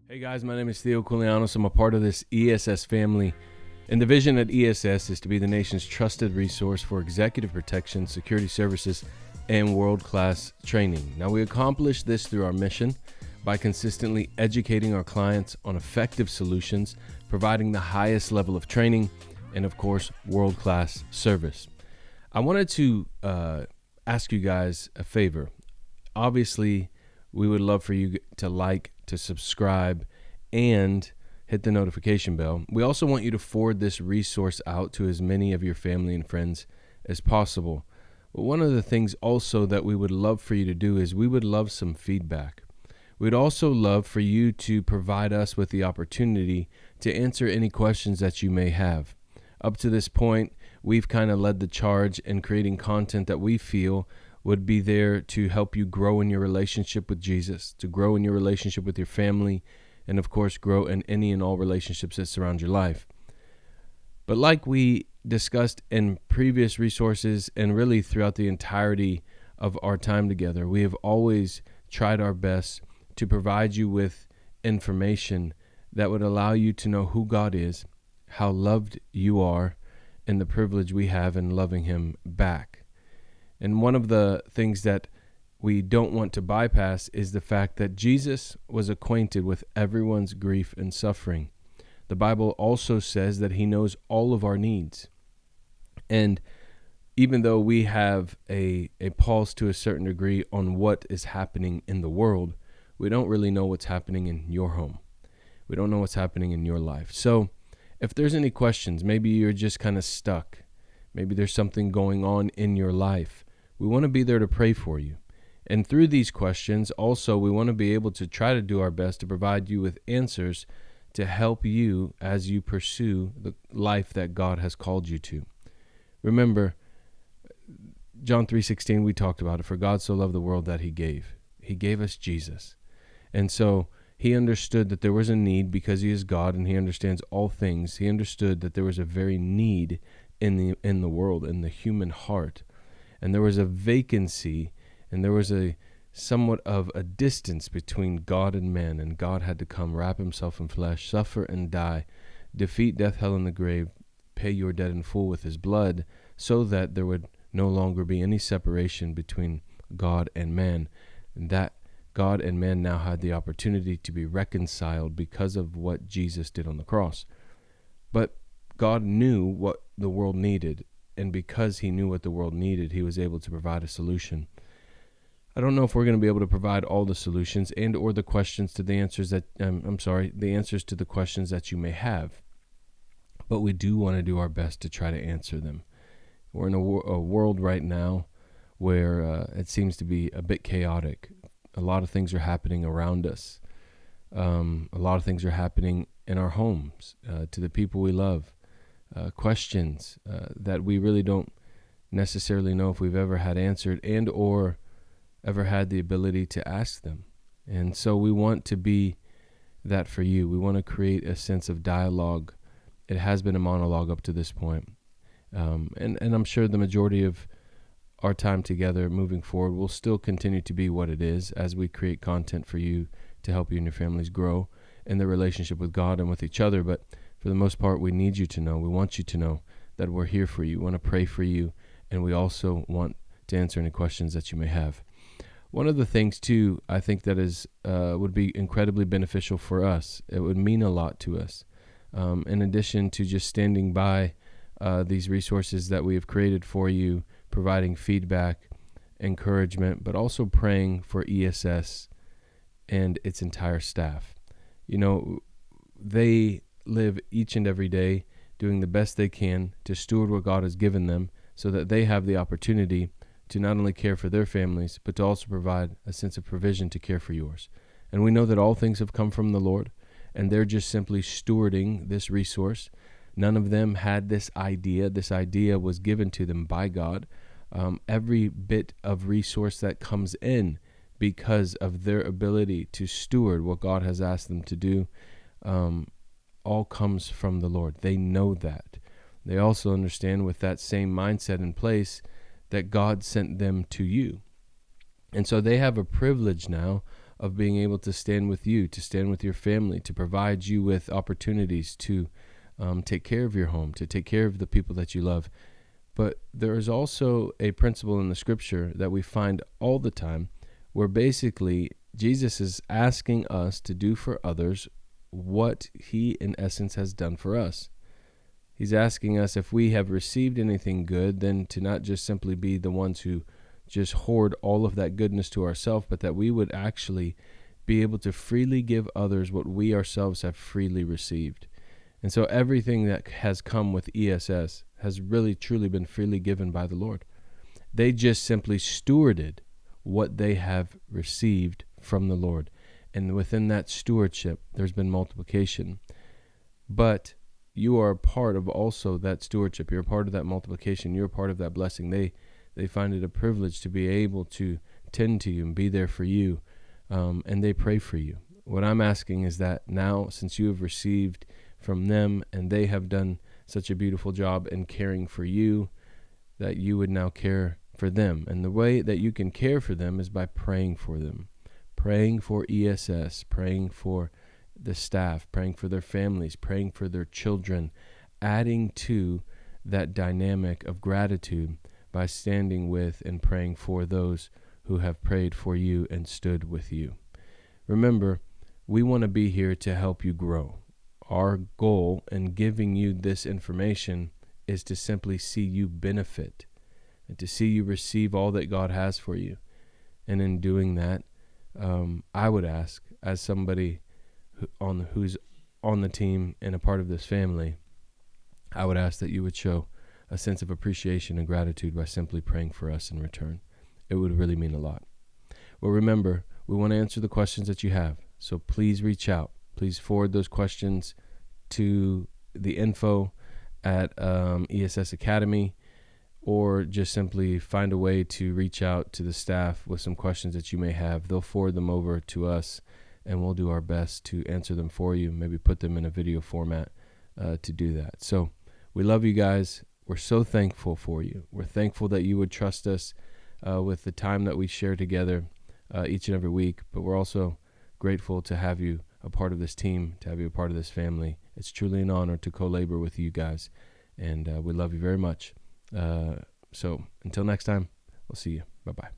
Hey guys, my name is Theo Koulianos. I'm a part of this ESS family, and the vision at ESS is to be the nation's trusted resource for executive protection, security services, and world-class training. Now, we accomplish this through our mission by consistently educating our clients on effective solutions, providing the highest level of training, and of course, world-class service. I wanted to ask you guys a favor. Obviously, we would love for you to like, to subscribe, and hit the notification bell. We also want you to forward this resource out to as many of your family and friends as possible. But one of the things also that we would love for you to do is we would love some feedback. We'd also love for you to provide us with the opportunity to answer any questions that you may have. Up to this point, we've kind of led the charge in creating content that we feel would be there to help you grow in your relationship with Jesus, to grow in your relationship with your family, and of course, grow in any and all relationships that surround your life. But like we discussed in previous resources and really throughout the entirety of our time together, we have always tried our best to provide you with information that would allow you to know who God is, how loved you are, and the privilege we have in loving Him back. And one of the things that we don't want to bypass is the fact that Jesus was acquainted with everyone's grief and suffering. The Bible also says that He knows all of our needs. And even though we have a pulse to a certain degree on what is happening in the world, we don't really know what's happening in your home. We don't know what's happening in your life. So if there's any questions, maybe you're just kind of stuck. Maybe there's something going on in your life. We want to be there to pray for you. And through these questions, also, we want to be able to try to do our best to provide you with answers to help you as you pursue the life that God has called you to. Remember, John 3:16, we talked about it. For God so loved the world that He gave. He gave us Jesus. And so He understood that there was a need because He is God and He understands all things. He understood that there was a very need in the world, in the human heart. And there was a vacancy, and there was a somewhat of a distance between God and man, and God had to come, wrap Himself in flesh, suffer and die, defeat death, hell, and the grave, pay your debt in full with His blood, so that there would no longer be any separation between God and man, and that God and man now had the opportunity to be reconciled because of what Jesus did on the cross. But God knew what the world needed, and because He knew what the world needed, He was able to provide a solution. I don't know if we're going to be able to provide all the solutions and or the questions to the answers that, the answers to the questions that you may have. But we do want to do our best to try to answer them. We're in a world right now where it seems to be a bit chaotic. A lot of things are happening around us. A lot of things are happening in our homes, to the people we love. Questions that we really don't necessarily know if we've ever had answered and or ever had the ability to ask them. And so we want to be that for you. We want to create a sense of dialogue. It has been a monologue up to this point. And I'm sure the majority of our time together moving forward will still continue to be what it is as we create content for you to help you and your families grow in the relationship with God and with each other. But for the most part, we need you to know, we want you to know that we're here for you, we want to pray for you, and we also want to answer any questions that you may have. One of the things, too, I think that is would be incredibly beneficial for us. It would mean a lot to us. In addition to just standing by these resources that we have created for you, providing feedback, encouragement, but also praying for ESS and its entire staff. You know, they live each and every day doing the best they can to steward what God has given them so that they have the opportunity to not only care for their families, but to also provide a sense of provision to care for yours. And we know that all things have come from the Lord, and they're just simply stewarding this resource. None of them had this idea. This idea was given to them by God. Every bit of resource that comes in because of their ability to steward what God has asked them to do, all comes from the Lord. They know that. They also understand with that same mindset in place that God sent them to you. And so they have a privilege now of being able to stand with you, to stand with your family, to provide you with opportunities to take care of your home, to take care of the people that you love. But there is also a principle in the scripture that we find all the time where basically Jesus is asking us to do for others what he in essence has done for us. He's asking us, if we have received anything good, then to not just simply be the ones who just hoard all of that goodness to ourselves, but that we would actually be able to freely give others what we ourselves have freely received. And so everything that has come with ESS has really truly been freely given by the Lord. They just simply stewarded what they have received from the Lord. And within that stewardship, there's been multiplication. But you are a part of also that stewardship. You're a part of that multiplication. You're a part of that blessing. They find it a privilege to be able to tend to you and be there for you, and they pray for you. What I'm asking is that now, since you have received from them and they have done such a beautiful job in caring for you, that you would now care for them. And the way that you can care for them is by praying for them, praying for ESS, praying for the staff, praying for their families, praying for their children, adding to that dynamic of gratitude by standing with and praying for those who have prayed for you and stood with you. Remember, we want to be here to help you grow. Our goal in giving you this information is to simply see you benefit and to see you receive all that God has for you. And in doing that, I would ask, as somebody who's on the team and a part of this family, I would ask that you would show a sense of appreciation and gratitude by simply praying for us in return. It would really mean a lot. Well, remember, we want to answer the questions that you have, so please reach out. Please forward those questions to the info at ESS Academy, or just simply find a way to reach out to the staff with some questions that you may have. They'll forward them over to us, and we'll do our best to answer them for you, maybe put them in a video format to do that. So we love you guys. We're so thankful for you. We're thankful that you would trust us with the time that we share together each and every week, but we're also grateful to have you a part of this team, to have you a part of this family. It's truly an honor to co-labor with you guys, and we love you very much. So until next time, we'll see you. Bye-bye.